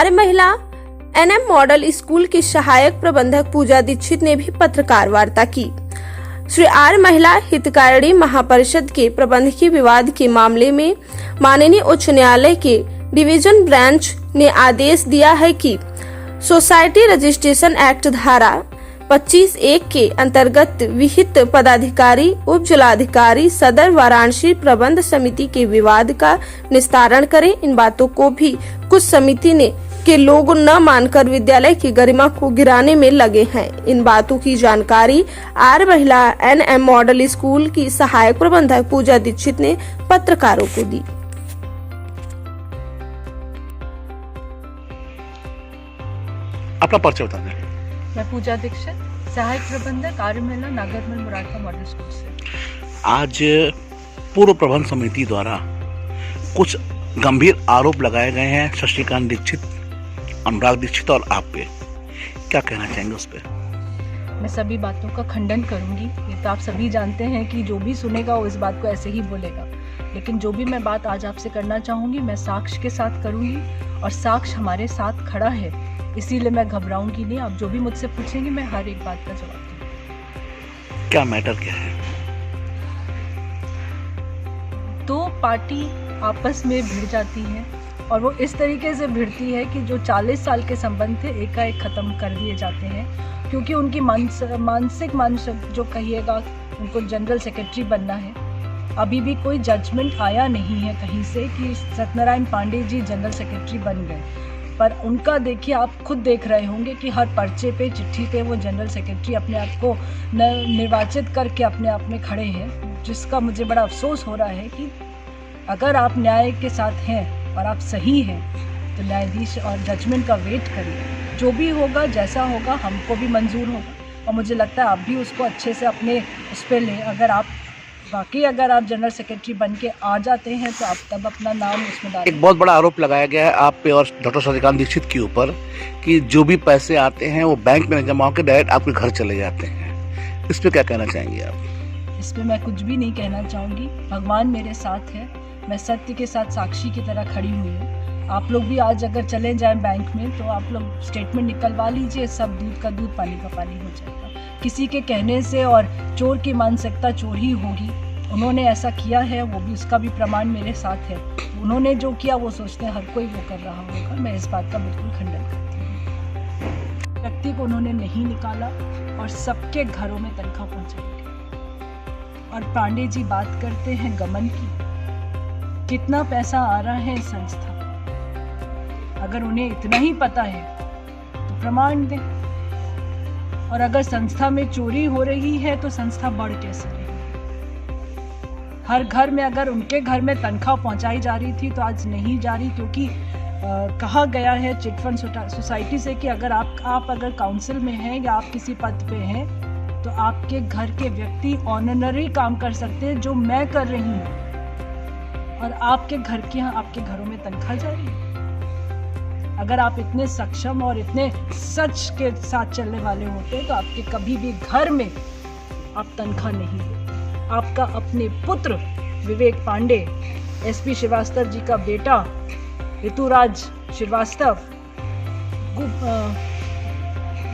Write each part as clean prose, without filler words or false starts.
आर्य महिला NM model school की सहायक प्रबंधक पूजा दीक्षित ने भी पत्रकार वार्ता की। श्री आर्य महिला हितकारिणी महापरिषद के प्रबंधकीय विवाद के मामले में माननीय उच्च न्यायालय के डिवीजन ब्रांच ने आदेश दिया है कि सोसाइटी रजिस्ट्रेशन एक्ट धारा 25(1) के अंतर्गत विहित पदाधिकारी उप जिलाधिकारी सदर वाराणसी प्रबंध समिति के विवाद का निस्तारण करें। इन बातों को भी कुछ समिति के लोग न मानकर विद्यालय की गरिमा को गिराने में लगे हैं। इन बातों की जानकारी आर्य महिला एनएम मॉडल स्कूल की सहायक प्रबंधक पूजा दीक्षित ने पत्रकारों को दी। अपना परिचय बता दें। मैं पूजा दीक्षित, सहायक प्रबंधक आर्य महिला नागरमल मुरारका मॉडल स्कूल से। आज पूर्व प्रबंध समिति द्वारा कुछ गंभीर आरोप लगाए गए हैं शशिकांत दीक्षित, अनुराग दीक्षित और आप पे, क्या कहना चाहेंगे उस पर? मैं सभी बातों का खंडन करूंगी। ये तो आप सभी जानते हैं कि जो भी सुनेगा वो इस बात को ऐसे ही बोलेगा, लेकिन जो भी मैं बात आज आपसे करना चाहूँगी मैं साक्ष्य के साथ करूँगी और साक्ष्य हमारे साथ खड़ा है, इसीलिए मैं घबराऊंगी नहीं। आप जो भी मुझसे पूछेंगे मैं हर एक बात का जवाब दूंगी। क्या मैटर क्या है? दो पार्टी आपस में भिड़ जाती है और वो इस तरीके से भिड़ती है कि जो 40 साल के संबंध थे एकाएक ख़त्म कर दिए जाते हैं, क्योंकि उनकी मानसिक जो कहिएगा उनको जनरल सेक्रेटरी बनना है। अभी भी कोई जजमेंट आया नहीं है कहीं से कि सत्यनारायण पांडे जी जनरल सेक्रेटरी बन गए, पर उनका देखिए आप खुद देख रहे होंगे कि हर पर्चे पे चिट्ठी पे वो जनरल सेक्रेटरी अपने आप को निर्वाचित करके अपने आप में खड़े हैं, जिसका मुझे बड़ा अफसोस हो रहा है कि अगर आप न्याय के साथ हैं और आप सही हैं तो न्यायाधीश और जजमेंट का वेट करिए। जो भी होगा जैसा होगा हमको भी मंजूर होगा और मुझे लगता है आप भी उसको अच्छे से अपने उस पर लें। अगर आप जनरल सेक्रेटरी बन के आ जाते हैं तो आप तब अपना नाम उसमें डालें। एक बहुत बड़ा आरोप लगाया गया है आप पे और डॉक्टर शशिकांत दीक्षित के ऊपर कि जो भी पैसे आते हैं वो बैंक में जमा होकर डायरेक्ट आपके घर चले जाते हैं। इस पर क्या कहना चाहेंगे आप? इस पर मैं कुछ भी नहीं कहना चाहूँगी। भगवान मेरे साथ है, मैं सत्य के साथ साक्षी की तरह खड़ी हुई हूँ। आप लोग भी आज अगर चले जाएं बैंक में तो आप लोग स्टेटमेंट निकलवा लीजिए, सब दूध का दूध पानी का पानी हो जाएगा। किसी के कहने से और चोर की मानसिकता चोर ही होगी। उन्होंने ऐसा किया है, वो भी उसका भी प्रमाण मेरे साथ है। उन्होंने जो किया वो सोचते हैं हर कोई वो कर रहा होगा। मैं इस बात का बिल्कुल खंडन करती हूँ। व्यक्ति को उन्होंने नहीं निकाला और सबके घरों में तनख्वाह पहुँचाई। और पांडे जी बात करते हैं गमन की, कितना पैसा आ रहा है संस्था, अगर उन्हें इतना ही पता है तो प्रमाण दें। और अगर संस्था में चोरी हो रही है तो संस्था बढ़ कैसे रही? हर घर में अगर उनके घर में तनख्वाह पहुंचाई जा रही थी तो आज नहीं जा रही, क्योंकि कहा गया है चिटफंड सोसाइटी से कि अगर आप अगर काउंसिल में हैं या आप किसी पद पे हैं तो आपके घर के व्यक्ति ऑनररी काम कर सकते हैं, जो मैं कर रही हूँ, और आपके घरों में तनख्वाह जा रही है। अगर आप इतने सक्षम और इतने सच के साथ चलने वाले होते तो आपके कभी भी घर में आप तनख्वाह नहीं देते। आपका अपने पुत्र विवेक पांडे, एसपी श्रीवास्तव जी का बेटा ऋतुराज श्रीवास्तव,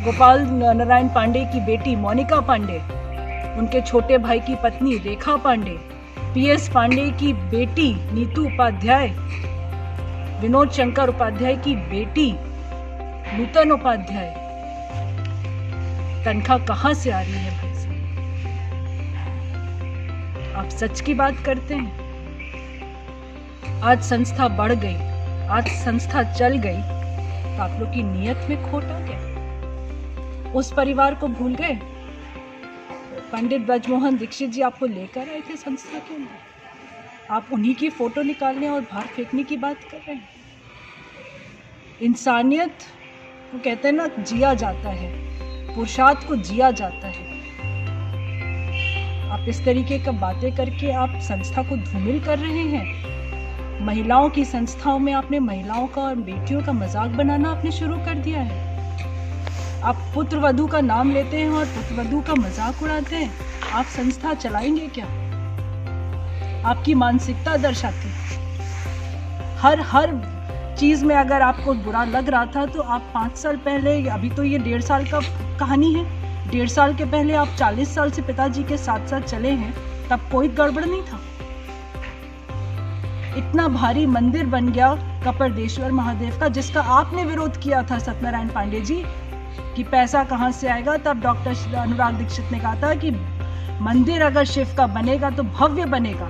गोपाल नारायण पांडे की बेटी मोनिका पांडे, उनके छोटे भाई की पत्नी रेखा पांडे, पीएस पांडे की बेटी नीतू उपाध्याय, विनोद शंकर उपाध्याय की बेटी नूतन उपाध्याय, तनख्वाह कहां से आ रही है भाई साहब? आप सच की बात करते हैं। आज संस्था बढ़ गई, आज संस्था चल गई तो आप लोग की नीयत में खोट आ गया। उस परिवार को भूल गए। पंडित ब्रजमोहन दीक्षित जी आपको लेकर आए थे संस्था के अंदर, आप उन्हीं की फोटो निकालने और बाहर फेंकने की बात कर रहे हैं। इंसानियत को कहते हैं ना, जिया जाता है, पुरुषार्थ को जिया जाता है। आप इस तरीके का बातें करके आप संस्था को धूमिल कर रहे हैं। महिलाओं की संस्थाओं में आपने महिलाओं का और बेटियों का मजाक बनाना आपने शुरू कर दिया है। आप पुत्र वधू का नाम लेते हैं और पुत्र वधू का मजाक उड़ाते हैं। आप संस्था चलाएंगे क्या? आपकी मानसिकता दर्शाती है। हर चीज़ में अगर आपको बुरा लग रहा था तो आप 5 साल पहले, अभी तो ये 1.5 साल का कहानी है, 1.5 साल के पहले आप 40 साल से पिताजी के साथ साथ चले हैं, तब कोई गड़बड़ नहीं था। इतना भारी मंदिर बन गया कपरदेश्वर महादेव का, जिसका आपने विरोध किया था सत्यनारायण पांडे जी कि पैसा कहाँ से आएगा। तब डॉक्टर अनुराग दीक्षित ने कहा था कि मंदिर अगर शिव का बनेगा तो भव्य बनेगा,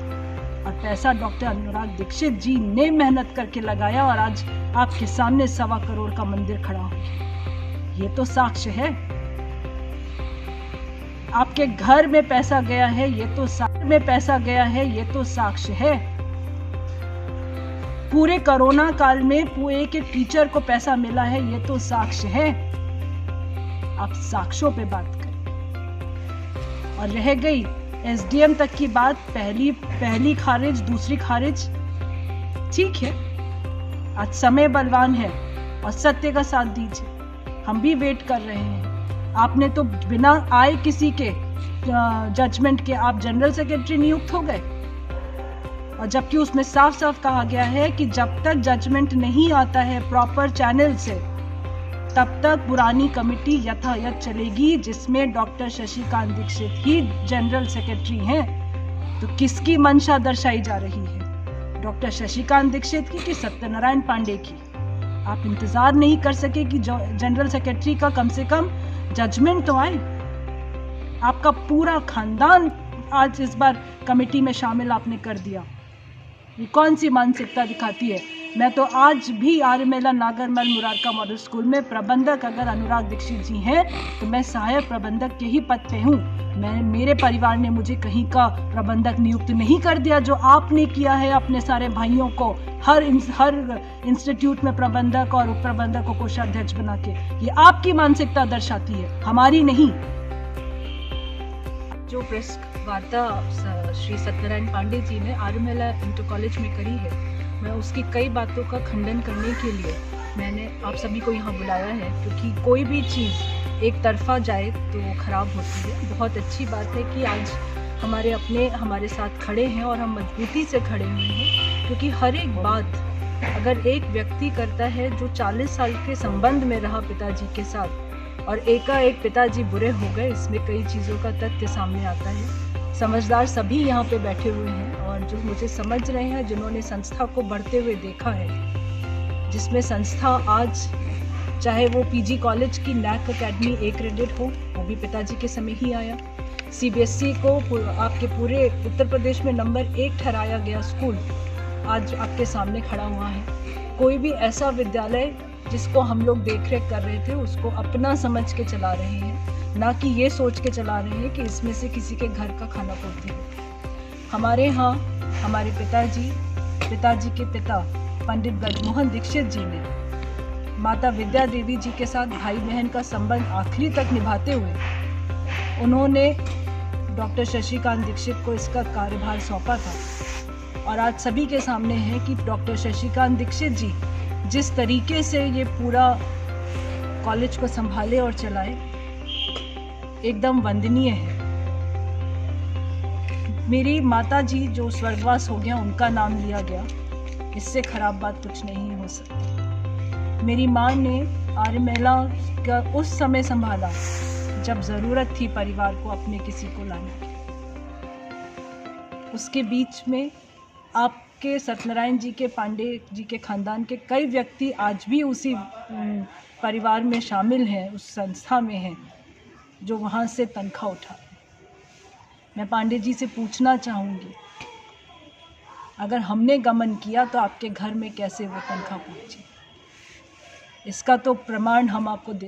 और पैसा डॉक्टर अनुराग दीक्षित जी ने मेहनत करके लगाया और आज आपके सामने 1.25 करोड़ का मंदिर खड़ा हो गया। ये तो साक्ष्य है। आपके घर में पैसा गया है, ये तो साक्ष्य है। पूरे कोरोना काल में एक एक टीचर को पैसा मिला है, ये तो साक्ष्य है। आप साक्ष्यों पे बात करें। और रह गई एसडीएम तक की बात, पहली खारिज, दूसरी खारिज, ठीक है। आज समय बलवान है और सत्य का साथ दीजिए। हम भी वेट कर रहे हैं। आपने तो बिना आए किसी के जजमेंट के आप जनरल सेक्रेटरी नियुक्त हो गए, और जबकि उसमें साफ साफ कहा गया है कि जब तक जजमेंट नहीं आता है प्रॉपर चैनल से, तब तक पुरानी कमेटी यथायथ चलेगी, जिसमें डॉक्टर शशिकांत दीक्षित ही जनरल सेक्रेटरी हैं। तो किसकी मंशा दर्शाई जा रही है, डॉक्टर शशिकांत दीक्षित की कि सत्यनारायण पांडे की? आप इंतजार नहीं कर सके कि जनरल सेक्रेटरी का कम से कम जजमेंट तो आए? आपका पूरा खानदान आज इस बार कमेटी में शामिल आपने कर दिया। ये कौन सी मानसिकता दिखाती है? मैं तो आज भी आर्यमेला नागरमल मुरारका मॉडल स्कूल में प्रबंधक अगर अनुराग दीक्षित जी हैं तो मैं सहायक प्रबंधक के ही पद पे हूँ। मेरे परिवार ने मुझे कहीं का प्रबंधक नियुक्त नहीं कर दिया, जो आपने किया है अपने सारे भाइयों को हर इंस्टीट्यूट में प्रबंधक और उप प्रबंधक को कोषाध्यक्ष बना के। ये आपकी मानसिकता दर्शाती है, हमारी नहीं। जो प्रेस वार्ता श्री सत्यनारायण पांडे जी ने आर्यमेला इंटर कॉलेज में करी है, मैं उसकी कई बातों का खंडन करने के लिए मैंने आप सभी को यहाँ बुलाया है, क्योंकि कोई भी चीज़ एक तरफा जाए तो खराब होती है। बहुत अच्छी बात है कि आज हमारे साथ खड़े हैं और हम मजबूती से खड़े हुए हैं, क्योंकि हर एक बात अगर एक व्यक्ति करता है जो 40 साल के संबंध में रहा पिताजी के साथ, और एकाएक पिताजी बुरे हो गए, इसमें कई चीज़ों का तथ्य सामने आता है। समझदार सभी यहाँ पे बैठे हुए हैं और जो मुझे समझ रहे हैं, जिन्होंने संस्था को बढ़ते हुए देखा है, जिसमें संस्था आज चाहे वो पीजी कॉलेज की नैक अकेडमी ए ग्रेडेड हो, वो भी पिताजी के समय ही आया। सीबीएसई को आपके पूरे उत्तर प्रदेश में नंबर 1 ठहराया गया स्कूल आज आपके सामने खड़ा हुआ है। कोई भी ऐसा विद्यालय जिसको हम लोग देख रेख कर रहे थे, उसको अपना समझ के चला रहे हैं, ना कि ये सोच के चला रहे हैं कि इसमें से किसी के घर का खाना पूर्ति हो। हमारे यहाँ हमारे पिताजी के पिता पंडित ब्रजमोहन दीक्षित जी ने माता विद्या देवी जी के साथ भाई बहन का संबंध आखिरी तक निभाते हुए उन्होंने डॉक्टर शशिकांत दीक्षित को इसका कार्यभार सौंपा था। और आज सभी के सामने है कि डॉक्टर शशिकांत दीक्षित जी जिस तरीके से ये पूरा कॉलेज को संभाले और चलाए, एकदम वंदनीय है। मेरी माता जी जो स्वर्गवास हो गया, उनका नाम लिया गया, इससे खराब बात कुछ नहीं हो सकती। मेरी माँ ने आर्यमेला का उस समय संभाला जब ज़रूरत थी परिवार को अपने किसी को लाने की। उसके बीच में आपके सत्यनारायण जी के, पांडे जी के खानदान के कई व्यक्ति आज भी उसी परिवार में शामिल हैं, उस संस्था में हैं, जो वहाँ से तनख्वाह उठा। मैं पांडे जी से पूछना चाहूँगी, अगर हमने गमन किया तो आपके घर में कैसे वो तनख्वाह पहुँची? इसका तो प्रमाण हम आपको दे